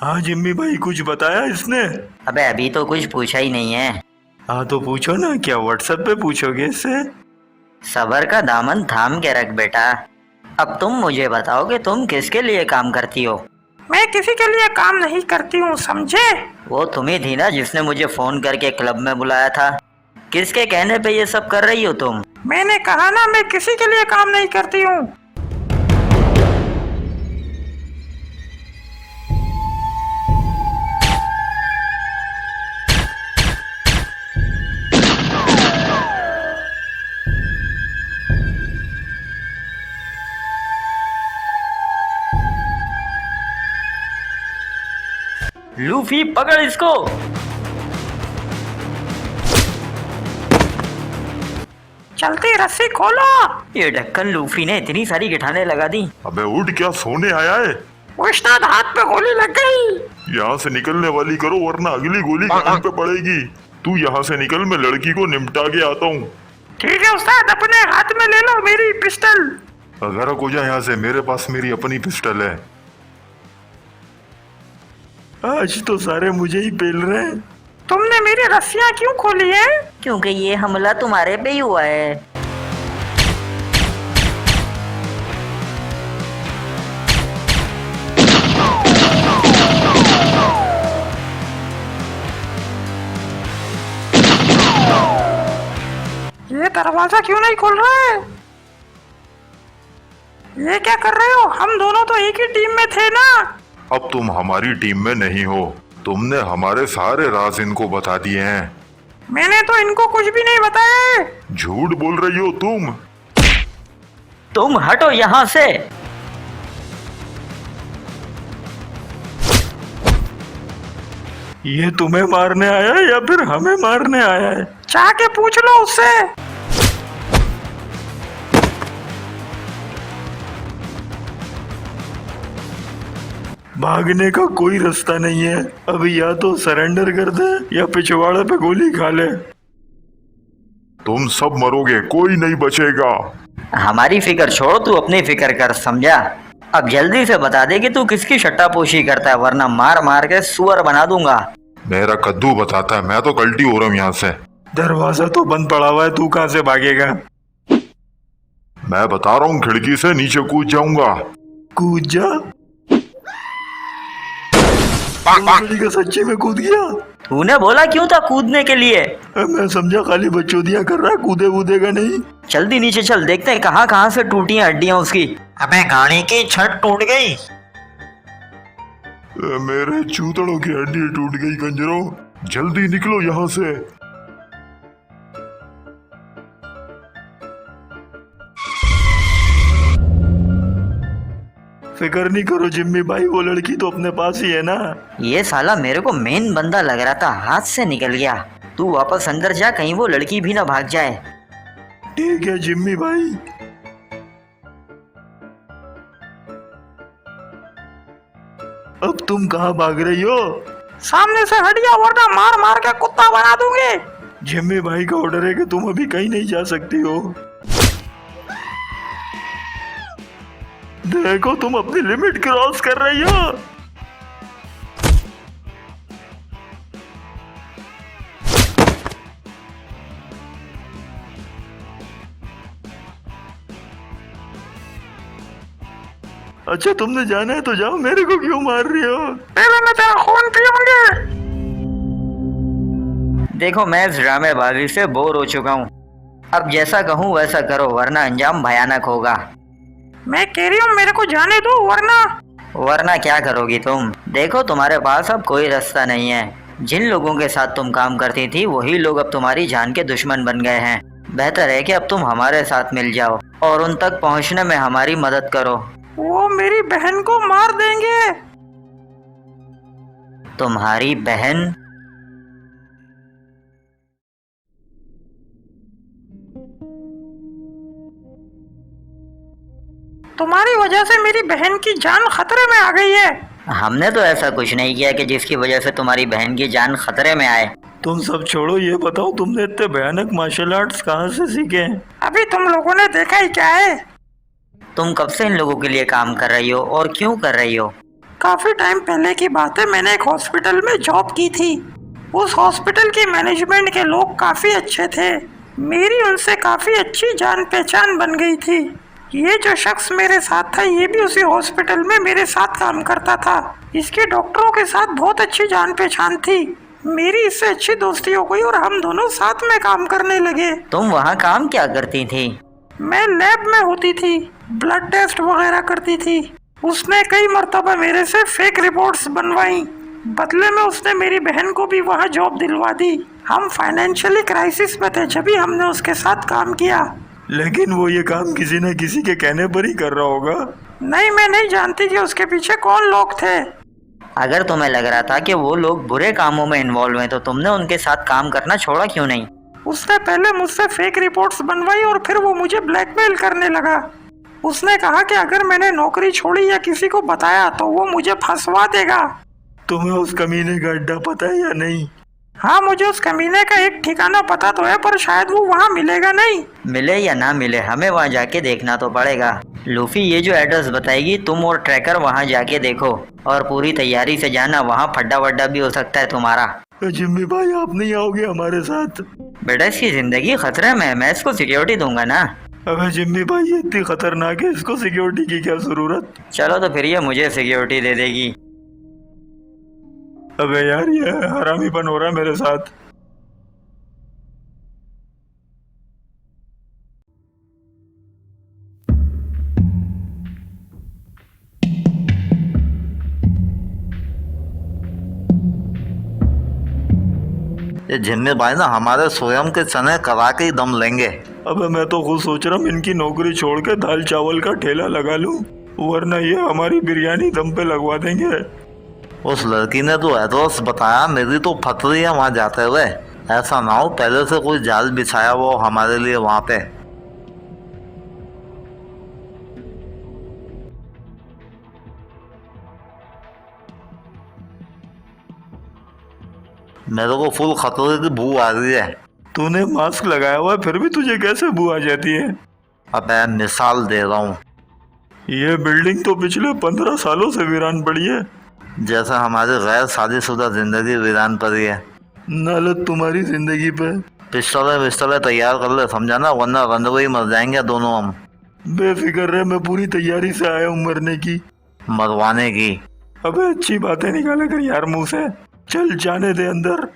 हाँ जिम्मी भाई, कुछ बताया इसने? अबे अभी तो कुछ पूछा ही नहीं है। हाँ तो पूछो ना, क्या व्हाट्सएप पे पूछोगे इससे? सबर का दामन थाम के रख बेटा। अब तुम मुझे बताओ कि तुम किसके लिए काम करती हो। मैं किसी के लिए काम नहीं करती हूँ, समझे? वो तुम ही थी ना जिसने मुझे फोन करके क्लब में बुलाया था। किसके कहने पे ये सब कर रही हो तुम? मैंने कहा ना, मैं किसी के लिए काम नहीं करती हूँ। लूफी पकड़ इसको। चलती रस्सी खोलो। ये ढक्कन लूफी ने इतनी सारी गिठाने लगा दी। अबे उठ, क्या सोने आया है? उस्ताद, हाथ पे गोली लग गई। यहाँ से निकलने वाली करो वरना अगली गोली कान पे पड़ेगी। तू यहाँ से निकल, मैं लड़की को निपटा के आता हूँ। ठीक है उस्ताद, अपने हाथ में ले लो मेरी पिस्टल। अगर हो जा यहाँ से, मेरे पास मेरी अपनी पिस्टल है। आज तो सारे मुझे ही पेल रहे हैं। तुमने मेरी रस्सियाँ क्यों खोली है? क्योंकि ये हमला तुम्हारे पे ही हुआ है। ये दरवाजा क्यों नहीं खोल रहे? ये क्या कर रहे हो? हम दोनों तो एक ही टीम में थे ना। अब तुम हमारी टीम में नहीं हो। तुमने हमारे सारे राज इनको बता दिए हैं। मैंने तो इनको कुछ भी नहीं बताया। झूठ बोल रही हो तुम। तुम हटो यहाँ से। ये तुम्हें मारने आया है या फिर हमें मारने आया है? जाके पूछ लो उससे। भागने का कोई रास्ता नहीं है। अब या तो सरेंडर कर दे या पिछवाड़े पे गोली खा ले। तुम सब मरोगे, कोई नहीं बचेगा। हमारी फिक्र छोड़, तू अपनी फिक्र कर, समझा? अब जल्दी से बता दे कि तू किसकी सट्टापोशी करता है, वरना मार मार के सुअर बना दूंगा। मेरा कद्दू बताता है, मैं तो कल्टी हो रहा हूँ यहाँ से। दरवाजा तो बंद पड़ा हुआ है, तू कहाँ से भागेगा? मैं बता रहा हूँ, खिड़की से नीचे कूद जाऊंगा। कूद जा। का सच्ची में कूद गया। तूने बोला क्यों था कूदने के लिए? मैं समझा खाली बच्चोदियाँ कर रहा है, कूदे वूदेगा नहीं। जल्दी नीचे चल, देखते हैं कहाँ कहाँ से टूटी हैं हड्डियां उसकी। अबे गाड़ी की छत टूट गई। मेरे चूतड़ों की हड्डी टूट गई। कंजरों, जल्दी निकलो यहाँ से। फिक्र नहीं करो जिम्मी भाई, वो लड़की तो अपने पास ही है ना। ये साला मेरे को मेन बंदा लग रहा था, हाथ से निकल गया। तू वापस अंदर जा, कहीं वो लड़की भी ना भाग जाए। ठीक है जिम्मी भाई। अब तुम कहाँ भाग रही हो? सामने से हट जा वरना मार मार के कुत्ता बना दूंगी। जिम्मी भाई का ऑर्डर है कि तुम अभी कहीं नहीं जा सकती हो। देखो, तुम अपनी लिमिट क्रॉस कर रही हो। अच्छा, तुमने जाना है तो जाओ, मेरे को क्यों मार रही हो? पहले मैं तेरा खून पीऊंगी। देखो, मैं इस ड्रामेबाजी से बोर हो चुका हूँ। अब जैसा कहूँ वैसा करो, वरना अंजाम भयानक होगा। मैं कह रही हूँ मेरे को जाने दो, वरना क्या करोगी तुम? देखो, तुम्हारे पास अब कोई रास्ता नहीं है। जिन लोगों के साथ तुम काम करती थी वही लोग अब तुम्हारी जान के दुश्मन बन गए हैं। बेहतर है कि अब तुम हमारे साथ मिल जाओ और उन तक पहुंचने में हमारी मदद करो। वो मेरी बहन को मार देंगे। तुम्हारी बहन? तुम्हारी वजह से मेरी बहन की जान खतरे में आ गई है। हमने तो ऐसा कुछ नहीं किया कि जिसकी वजह से तुम्हारी बहन की जान खतरे में आए। तुम सब छोड़ो, ये बताओ तुमने इतने भयानक मार्शल आर्ट्स कहाँ से सीखे हैं? अभी तुम लोगों ने देखा ही क्या है। तुम कब से इन लोगों के लिए काम कर रही हो और क्यों कर रही हो? काफी टाइम पहले की बात है, मैंने एक हॉस्पिटल में जॉब की थी। उस हॉस्पिटल की मैनेजमेंट के लोग काफी अच्छे थे। मेरी उनसे काफी अच्छी जान पहचान बन गई थी। ये जो शख्स मेरे साथ था ये भी उसी हॉस्पिटल में मेरे साथ काम करता था। इसके डॉक्टरों के साथ बहुत अच्छी जान पहचान थी। मेरी इससे अच्छी दोस्ती हो गई और हम दोनों साथ में काम करने लगे। तुम वहाँ काम क्या करती थी? मैं लैब में होती थी, ब्लड टेस्ट वगैरह करती थी। उसने कई मर्तबा मेरे से फेक रिपोर्ट्स बनवाई। बदले में उसने मेरी बहन को भी वहाँ जॉब दिलवा दी। हम फाइनेंशियली क्राइसिस में थे जब भी हमने उसके साथ काम किया। लेकिन वो ये काम किसी न किसी के कहने पर ही कर रहा होगा। नहीं, मैं नहीं जानती कि उसके पीछे कौन लोग थे। अगर तुम्हें लग रहा था कि वो लोग बुरे कामों में इन्वॉल्व हैं तो तुमने उनके साथ काम करना छोड़ा क्यों नहीं? उसने पहले मुझसे फेक रिपोर्ट्स बनवाई और फिर वो मुझे ब्लैकमेल करने लगा। उसने कहा कि अगर मैंने नौकरी छोड़ी या किसी को बताया तो वो मुझे फंसवा देगा। तुम्हें उस कमीने का अड्डा पता है या नहीं? हाँ, मुझे उस कमीने का एक ठिकाना पता तो है, पर शायद वो वहाँ मिलेगा नहीं। मिले या ना मिले, हमें वहाँ जाके देखना तो पड़ेगा। लूफी ये जो एड्रेस बताएगी तुम और ट्रैकर वहाँ जाके देखो और पूरी तैयारी से जाना, वहाँ फड्डा वड्डा भी हो सकता है तुम्हारा। जिम्मी भाई, आप नहीं आओगे हमारे साथ? बेटा इसकी जिंदगी खतरे में है, मैं इसको सिक्योरिटी दूंगा ना। अबे जिम्मी भाई, ये इतनी खतरनाक है, इसको सिक्योरिटी की क्या जरूरत? चलो तो फिर ये मुझे सिक्योरिटी दे देगी। अबे यार, ये हरामीपन हो रहा है मेरे साथ। ये जिम्मी भाई ना हमारे स्वयं के चने करा के ही दम लेंगे। अबे मैं तो खुद सोच रहा हूँ इनकी नौकरी छोड़ के दाल चावल का ठेला लगा लूं, वरना ये हमारी बिरयानी दम पे लगवा देंगे। उस लड़की ने तो एड्रेस बताया, मेरी तो फट रही है वहाँ जाते हुए। ऐसा ना हो पहले से कोई जाल बिछाया वो हमारे लिए वहाँ पे। मेरे को फुल खतरे की बू आ रही है। तूने मास्क लगाया हुआ है फिर भी तुझे कैसे बू आ जाती है? अब मैं मिसाल दे रहा हूँ। ये बिल्डिंग तो पिछले 15 सालों से वीरान पड़ी है। जैसा हमारी गैर शादीशुदा जिंदगी वीरान पड़ी है। नालत तुम्हारी जिंदगी पे। पिस्टलें तैयार कर ले, समझा ना, वरना रंधवे ही मर जाएंगे दोनों हम। बेफिक्र रहे, मैं पूरी तैयारी से आया हूँ मरने की। मरवाने की। अबे अच्छी बातें निकाले कर यार मुंह से। चल जाने दे अंदर।